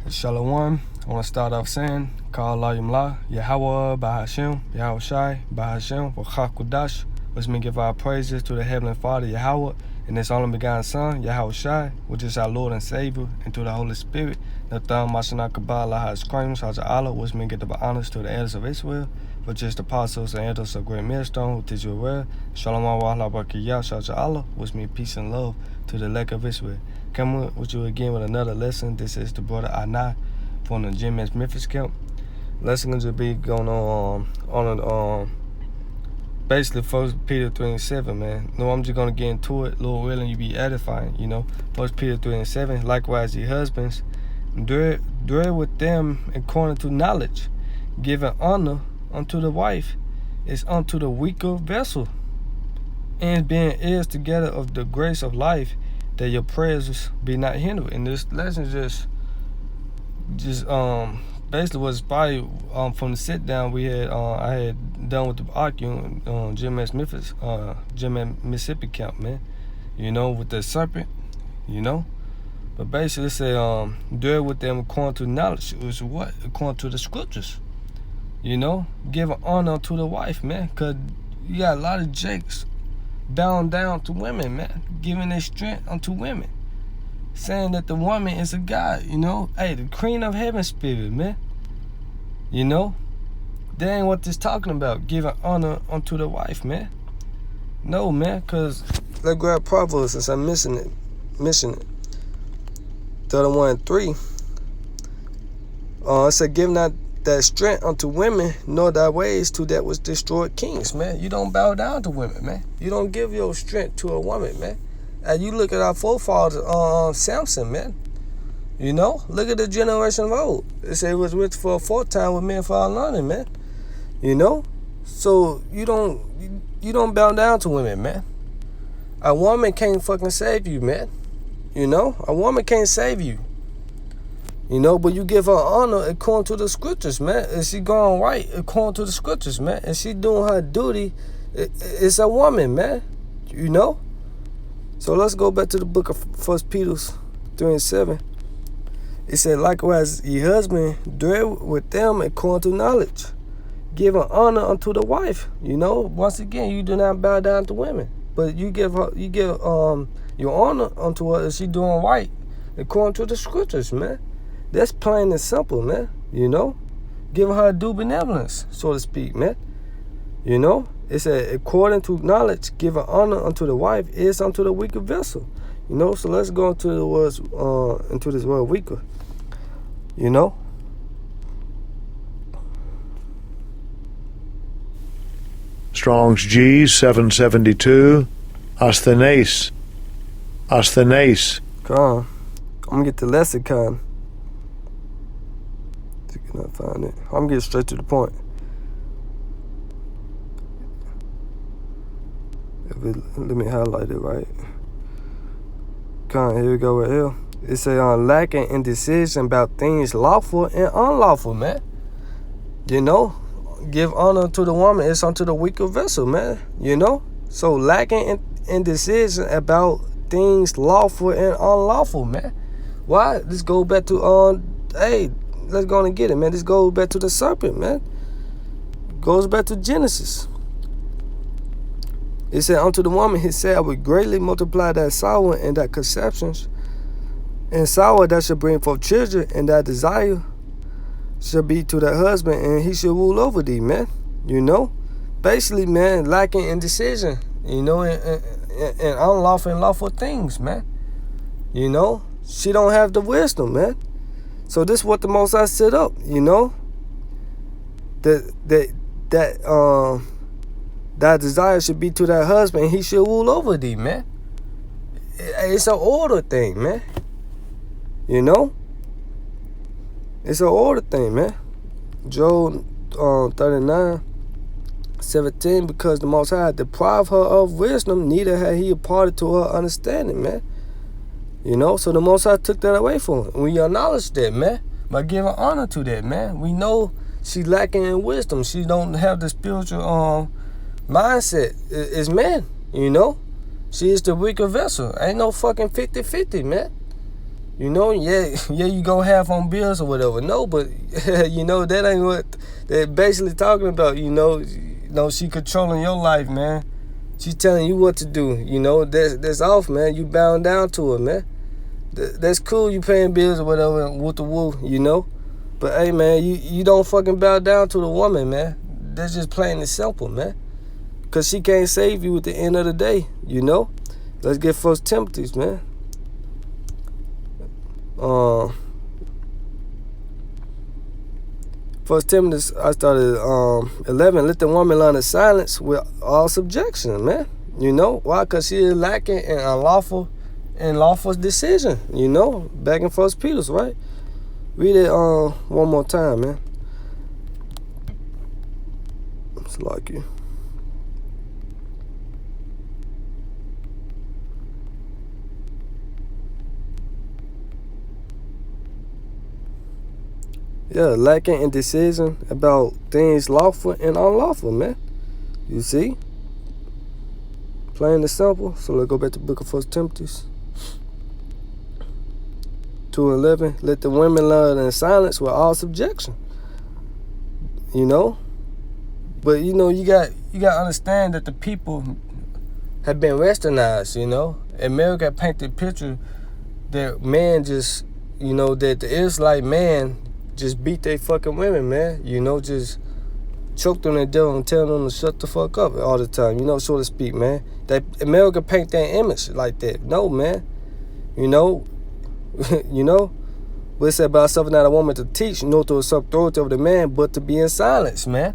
Shalom. I want to start off saying, Kal Yamla, Yahweh, Bahashem, Yahweh Shai, Bahashem, Wachakudash. Let's me give our praises to the Heavenly Father, Yahweh, and His only begotten Son, Yahweh Shai, which is our Lord and Savior, and to the Holy Spirit. Natham Mashana Kabbalah has crimes, Haja Allah, which me give the honors to the elders of Israel, which is the apostles and elders of Great Millstone, who teach you well. Shalom Wahla Barakiyah, Shaja Allah, which me peace and love to the elect of Israel. Coming with you again with another lesson. This is the brother Anai from the GMS Memphis camp. Lesson going to be going on basically 1 Peter 3 and 7, man. No, I'm just going to get into it. Lord willing, you be edifying, 1 Peter 3 and 7. Likewise, ye husbands, dwell with them according to knowledge, giving honor unto the wife is unto the weaker vessel, and being heirs together of the grace of life, that your prayers be not hindered. And this lesson just basically was probably from the sit down we had I had done with the Arcu GMS Memphis GMS Mississippi camp, man. With the serpent, But basically it say dwell with them according to knowledge. It was what? According to the scriptures. Give honor to the wife, man. Cause you got a lot of jakes bound down to women, man, giving their strength unto women, saying that the woman is a god, hey, the queen of heaven spirit, man. That ain't what this talking about, giving honor unto the wife, man. No, man, cause let's grab Proverbs since I'm missing it. 31:3. It said, give not that strength unto women, nor thy ways to that which destroyed kings, man. You don't bow down to women, man. You don't give your strength to a woman, man. And you look at our forefathers, Samson, man. Look at the generation of old. It said it was with for a fourth time with men for our learning, man. So you don't bow down to women, man. A woman can't fucking save you, man. A woman can't save you. But you give her honor according to the scriptures, man. And she going right according to the scriptures, man. And she doing her duty. It's a woman, man. So let's go back to the book of 1 Peter 3 and 7. It said, likewise, ye husband, dwell with them according to knowledge, giving honor unto the wife. Once again, you do not bow down to women, but you give your honor unto her, and she doing right according to the scriptures, man. That's plain and simple, man. Giving her due benevolence, so to speak, man. It said, according to knowledge, giving honor unto the wife is unto the weaker vessel. So let's go into the words, into this word weaker. Strong's G 772. Asthenes. Come on. I'm gonna get the lexicon. Can I find it? I'm gonna get straight to the point. Let me highlight it right. Come on, here we go right here. It say lacking in decision about things lawful and unlawful, man. Give honor to the woman, it's unto the weaker vessel, man. So lacking in decision about things lawful and unlawful, man. Why? Let's go back to let's go and get it, man. This goes back to the serpent, man. Goes back to Genesis. It said, unto the woman, he said, I will greatly multiply that sorrow and that conceptions, and sorrow that shall bring forth children, and that desire shall be to that husband, and he shall rule over thee, man. Basically, man, lacking in decision, and unlawful and lawful things, man. She don't have the wisdom, man. So this is what the Most High set up, that desire should be to that husband, and he should rule over thee, man. It's an order thing, man. It's an order thing, man. Job 39:17, because the Most High deprived her of wisdom, neither had he imparted to her understanding, man. So the Most High took that away from her. We acknowledge that, man, by giving honor to that, man. We know she's lacking in wisdom. She don't have the spiritual mindset is man, She is the weaker vessel. Ain't no fucking 50-50, man. You know, yeah, you go half on bills or whatever. No, but you know that ain't what they're basically talking about. You know, she controlling your life, man. She's telling you what to do. You know, that's off, man. You bound down to her, man. That's cool. You paying bills or whatever, with the woo, you know. But hey, man, you don't fucking bow down to the woman, man. That's just plain and simple, man. Cause she can't save you at the end of the day, you know. Let's get 1 Timothy, man. 1 Timothy, I started 11. Let the woman learn to silence with all subjection, man. You know why? Cause she is lacking in lawful decision. You know, back in 1 Peter, right? Read it one more time, man. It's like you. Yeah, lacking in decision about things lawful and unlawful, man. You see? Plain and simple. So let's go back to the book of 1 Timothy. 2:11. Let the women learn in silence with all subjection. You know? But you know, you got to understand that the people have been westernized, you know. America painted a picture that man just, you know, that the Israelite man just beat they fucking women, man. You know, just choke them to death and tell them to shut the fuck up all the time, you know, so to speak, man. That America paint that image like that. No, man. You know, you know. But it said, but I suffer not a woman to teach, nor to usurp authority over the man, but to be in silence, man.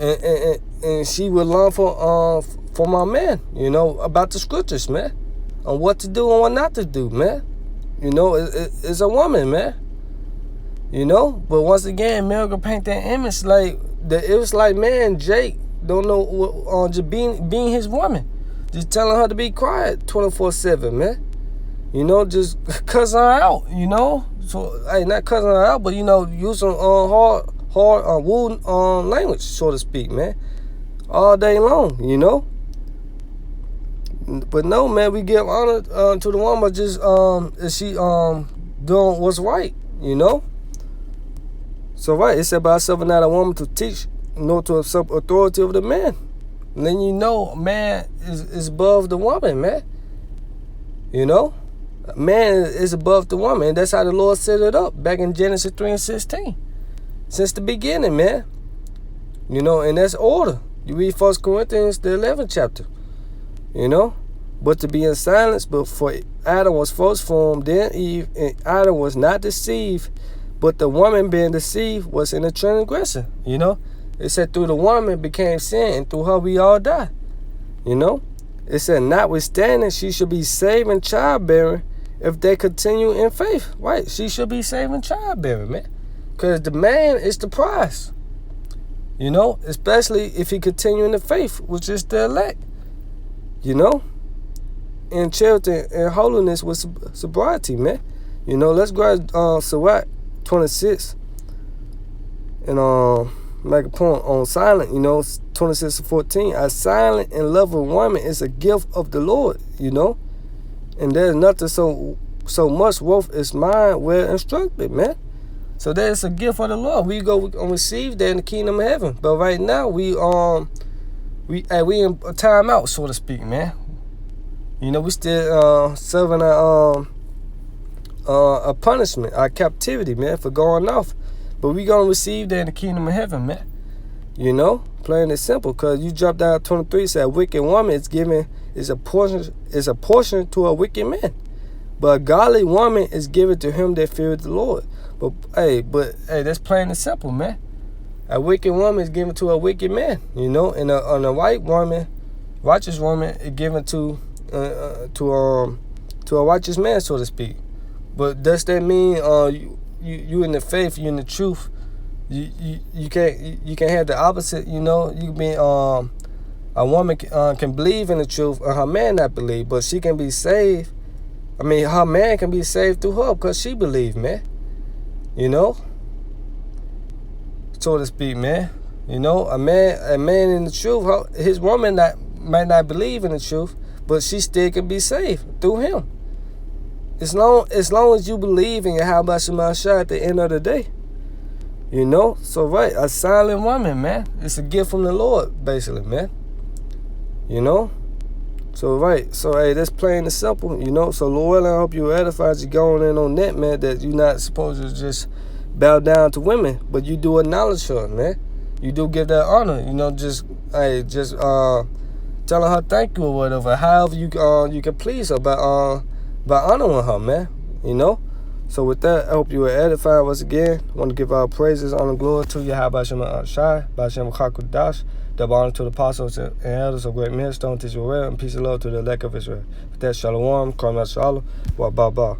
And she will learn for my man, you know, about the scriptures, man. On what to do and what not to do, man. You know, it's a woman, man. You know, but once again, America paint that image like it was like, man, Jake don't know what just being his woman, just telling her to be quiet 24/7, man. You know, just cussing her out. You know, so hey, not cussing her out, but you know, using hard wooden language, so to speak, man, all day long. You know, but no, man, we give honor to the woman just is she doing what's right. You know. So right, it said, but I suffer not a woman to teach, nor to usurp authority over the man. And then you know, man is above the woman, man. You know, man is above the woman. And that's how the Lord set it up back in Genesis 3:16. Since the beginning, man. You know, and that's order. You read 1 Corinthians, the 11th chapter. You know, but to be in silence, but for Adam was first formed, then Eve, and Adam was not deceived. But the woman being deceived was in a transgression, you know. It said through the woman became sin, and through her we all die, you know. It said notwithstanding she should be saved in childbearing if they continue in faith. Right, she should be saved in childbearing, man. Because the man is the prize, you know. Especially if he continue in the faith, which is the elect, you know. In charity and holiness with sobriety, man. You know, let's grab Sirach 26 and make a point on silent, you know, 26:14. A silent and loving woman is a gift of the Lord, you know, and there's nothing so much worth as mind well instructed, man. So that's a gift of the Lord. We go and receive that in the kingdom of heaven. But right now we in a time out, so to speak, man. You know, we still serving a punishment, our captivity, man, for going off. But we gonna receive that in the kingdom of heaven, man. You know, plain and simple. Cause you drop down 23, say a wicked woman is a portion to a wicked man, but a godly woman is given to him that feareth the Lord. But hey, that's plain and simple, man. A wicked woman is given to a wicked man, you know, and a white woman, righteous woman, is given to a righteous man, so to speak. But does that mean you in the faith, you in the truth? You can't have the opposite. You know, you can be a woman can believe in the truth, and her man not believe, but she can be saved. I mean, her man can be saved through her because she believe, man. You know, so to speak, man. You know, a man in the truth, his woman might not believe in the truth, but she still can be saved through him. As long as you believe in Yahweh Shemashah at the end of the day. You know? So, right, a silent woman, man. It's a gift from the Lord, basically, man. You know? So, right. So, hey, that's plain and simple, you know? So, Lord, I hope you edified you going in on that, man, that you're not supposed to just bow down to women, but you do acknowledge her, man. You do give that honor, you know, just telling her thank you or whatever, however you can please her by honoring her, man, you know? So with that, I hope you were edified once again. I want to give our praises, honor, and glory to Yahweh Shai, B'Hashem Chakudash, double honor to the apostles and elders of great millstone to Israel, and peace and love to the elect of Israel. With that, shalom, karma shalom, wa ba ba.